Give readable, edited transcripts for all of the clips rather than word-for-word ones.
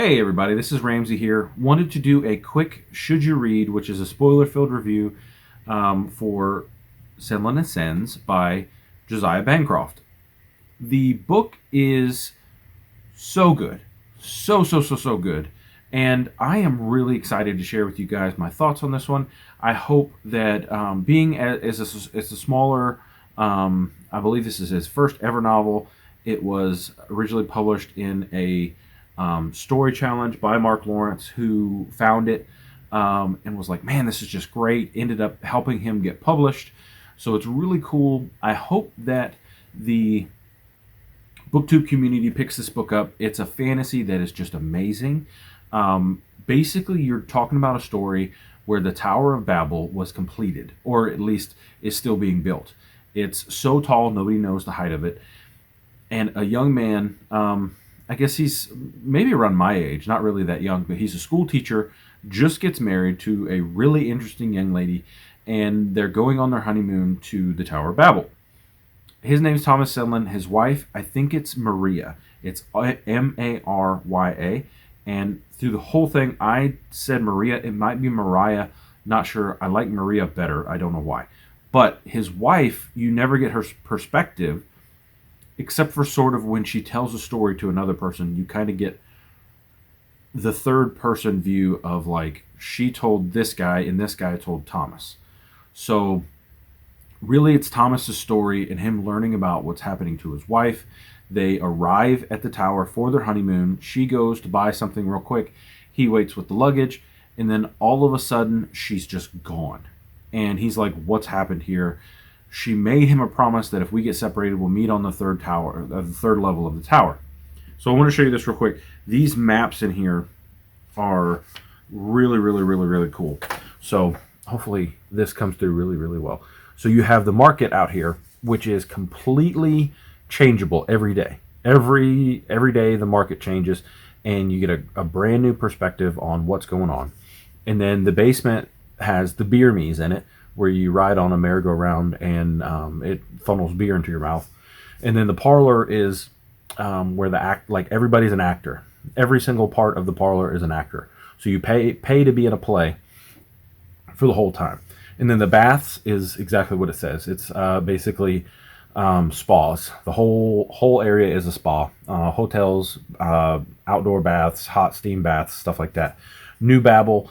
Hey everybody, this is Ramsey here. Wanted to do a quick Should You Read, which is a spoiler-filled review for Senlin and Sens by Josiah Bancroft. The book is so good. So good. And I am really excited to share with you guys my thoughts on this one. I hope that being as a smaller, I believe this is his first ever novel. It was originally published in a story challenge by Mark Lawrence, who found it and was like, man, this is just great. Ended up helping him get published. So it's really cool. I hope that the BookTube community picks this book up. It's a fantasy that is just amazing. Basically, you're talking about a story where the Tower of Babel was completed, or at least is still being built. It's so tall, nobody knows the height of it. And a young man, I guess he's maybe around my age, not really that young, but he's a school teacher, just gets married to a really interesting young lady, and they're going on their honeymoon to the Tower of Babel. His name's Thomas Senlin. His wife, I think it's Maria. It's Marya. And through the whole thing, I said Maria. It might be Mariah. Not sure. I like Maria better. I don't know why. But his wife, you never get her perspective, except for sort of when she tells a story to another person. You kind of get the third person view of, like, she told this guy and this guy told Thomas. So really it's Thomas's story and him learning about what's happening to his wife. They arrive at the tower for their honeymoon. She goes to buy something real quick. He waits with the luggage, and then all of a sudden she's just gone. And he's like, what's happened here? She made him a promise that if we get separated, we'll meet on the third level of the tower. So I want to show you this real quick. These maps in here are really cool. So hopefully this comes through really well. So you have the market out here, which is completely changeable every day. Every day the market changes, and you get a brand new perspective on what's going on. And then the basement has the beer mies in it, where you ride on a merry-go-round and it funnels beer into your mouth. And then the parlor is where everybody's an actor. Every single part of the parlor is an actor. So you pay to be in a play for the whole time. And then the baths is exactly what it says. It's basically spas. The whole area is a spa. Hotels, outdoor baths, hot steam baths, stuff like that. New Babel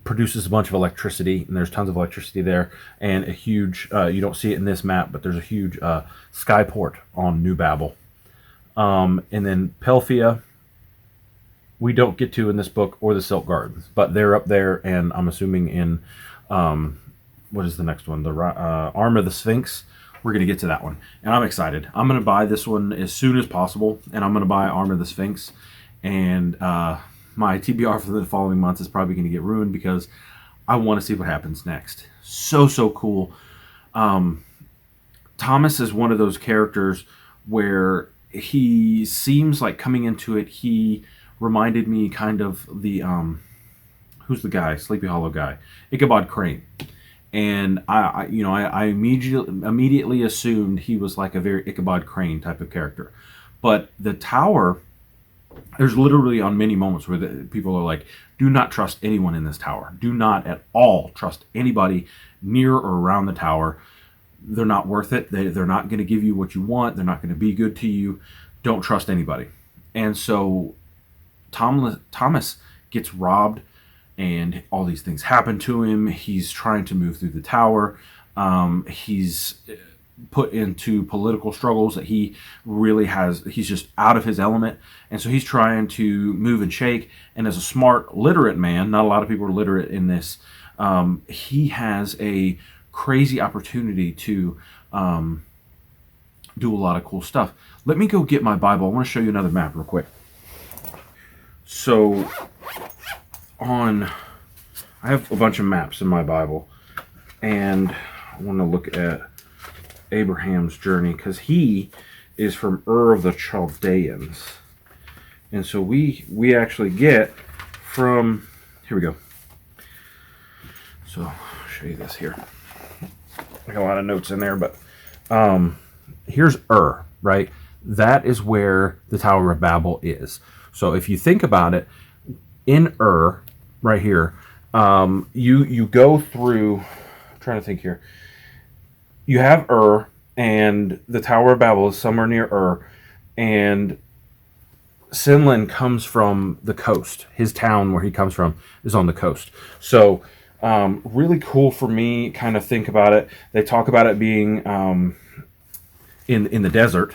produces a bunch of electricity, and there's tons of electricity there, and a huge, you don't see it in this map, but there's a huge skyport on New Babel. And then Pelphia, we don't get to in this book, or the Silk Gardens, but they're up there, and I'm assuming in, what is the next one? The Arm of the Sphinx. We're going to get to that one, and I'm excited. I'm going to buy this one as soon as possible, and I'm going to buy Arm of the Sphinx, and my TBR for the following months is probably going to get ruined because I want to see what happens next. So cool. Thomas is one of those characters where he seems like, coming into it, he reminded me kind of the who's the guy, Sleepy Hollow guy, Ichabod Crane. And I immediately assumed he was like a very Ichabod Crane type of character. But the tower, there's literally on many moments where people are like, do not trust anyone in this tower. Do not at all trust anybody near or around the tower. They're not worth it. They're not going to give you what you want. They're not going to be good to you. Don't trust anybody. And so Thomas gets robbed, and all these things happen to him. He's trying to move through the tower. He's put into political struggles that he really has. He's just out of his element, and so he's trying to move and shake. And as a smart, literate man, not a lot of people are literate in this, he has a crazy opportunity to do a lot of cool stuff. Let me go get my Bible. I want to show you another map real quick. So I have a bunch of maps in my Bible, and I want to look at Abraham's journey, because he is from Ur of the Chaldeans, and so we actually get from, here we go. So I'll show you this here. I got a lot of notes in there, but here's Ur, right? That is where the Tower of Babel is. So if you think about it, in right here, you go through. I'm trying to think here. You have and the Tower of Babel is somewhere near and Senlin comes from the coast. His town where he comes from is on the coast. So really cool for me. Kind of think about it. They talk about it being in the desert,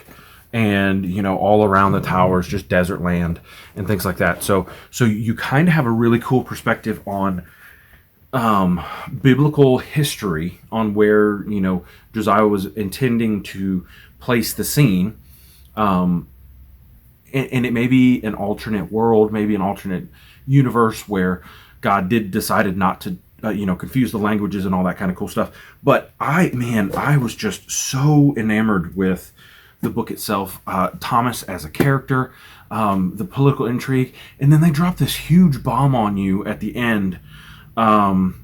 and all around the towers just desert land and things like that. So you kind of have a really cool perspective on biblical history, on where Josiah was intending to place the scene. And it may be an alternate world, maybe an alternate universe where God decided not to confuse the languages and all that kind of cool stuff. But I was just so enamored with the book itself, Thomas as a character, the political intrigue, and then they drop this huge bomb on you at the end, and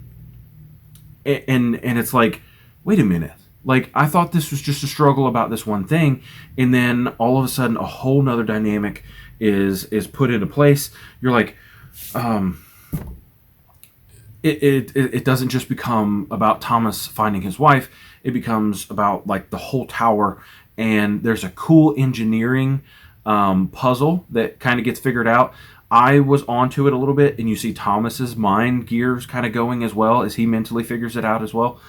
it's like, wait a minute. Like, I thought this was just a struggle about this one thing, and then all of a sudden a whole nother dynamic is put into place. You're like, it doesn't just become about Thomas finding his wife. It becomes about like the whole tower, and there's a cool engineering puzzle that kind of gets figured out. I was onto it a little bit, and you see Thomas's mind gears kind of going as well as he mentally figures it out as well.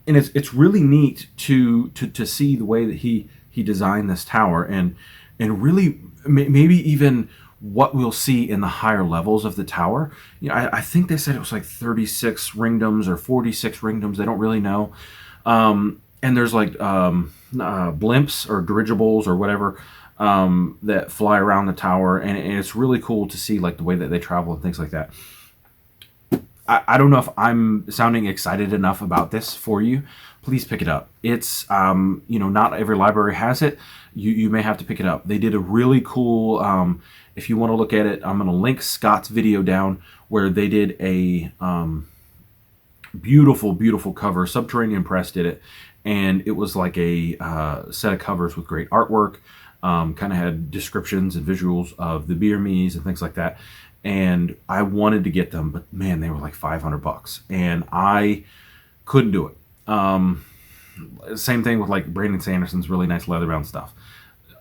And it's really neat to see the way that he designed this tower, and really maybe even what we'll see in the higher levels of the tower. I think they said it was like 36 ringdoms or 46 ringdoms. They don't really know. And there's like blimps or dirigibles or whatever that fly around the tower, and it's really cool to see like the way that they travel and things like that. I don't know if I'm sounding excited enough about this for you. Please pick it up. It's, not every library has it. You may have to pick it up. They did a really cool, if you want to look at it, I'm going to link Scott's video down where they did a beautiful, beautiful cover. Subterranean Press did it. And it was like a set of covers with great artwork. Kind of had descriptions and visuals of the beer me's and things like that. And I wanted to get them, but man, they were like $500, and I couldn't do it. Same thing with like Brandon Sanderson's really nice leather-bound stuff.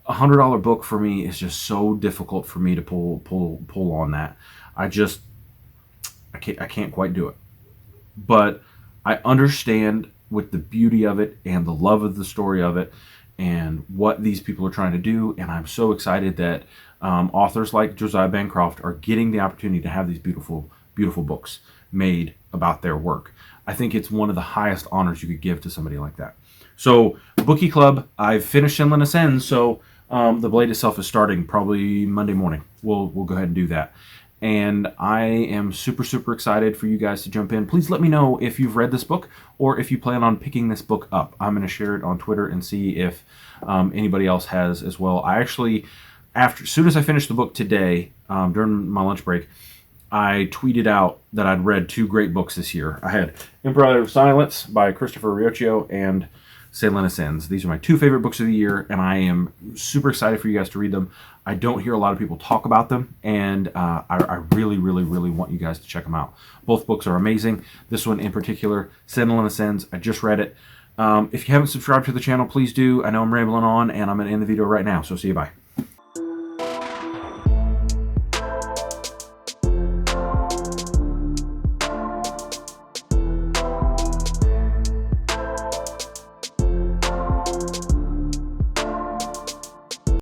$100 book for me is just so difficult for me to pull on that. I can't quite do it. But I understand with the beauty of it and the love of the story of it and what these people are trying to do, and I'm so excited that authors like Josiah Bancroft are getting the opportunity to have these beautiful, beautiful books made about their work. I think it's one of the highest honors you could give to somebody like that. So, Bookie Club, I've finished Senlin Ascends, so the Blade itself is starting probably Monday morning. We'll go ahead and do that. And I am super, super excited for you guys to jump in. Please let me know if you've read this book or if you plan on picking this book up. I'm going to share it on Twitter and see if anybody else has as well. I actually, as soon as I finished the book today, during my lunch break, I tweeted out that I'd read 2 great books this year. I had Empire of Silence by Christopher Riocchio and Senlin Ascends. These are my 2 favorite books of the year, and I am super excited for you guys to read them. I don't hear a lot of people talk about them, and I really, really, really want you guys to check them out. Both books are amazing. This one in particular, Senlin Ascends, I just read it. If you haven't subscribed to the channel, please do. I know I'm rambling on, and I'm going to end the video right now, so see you, bye.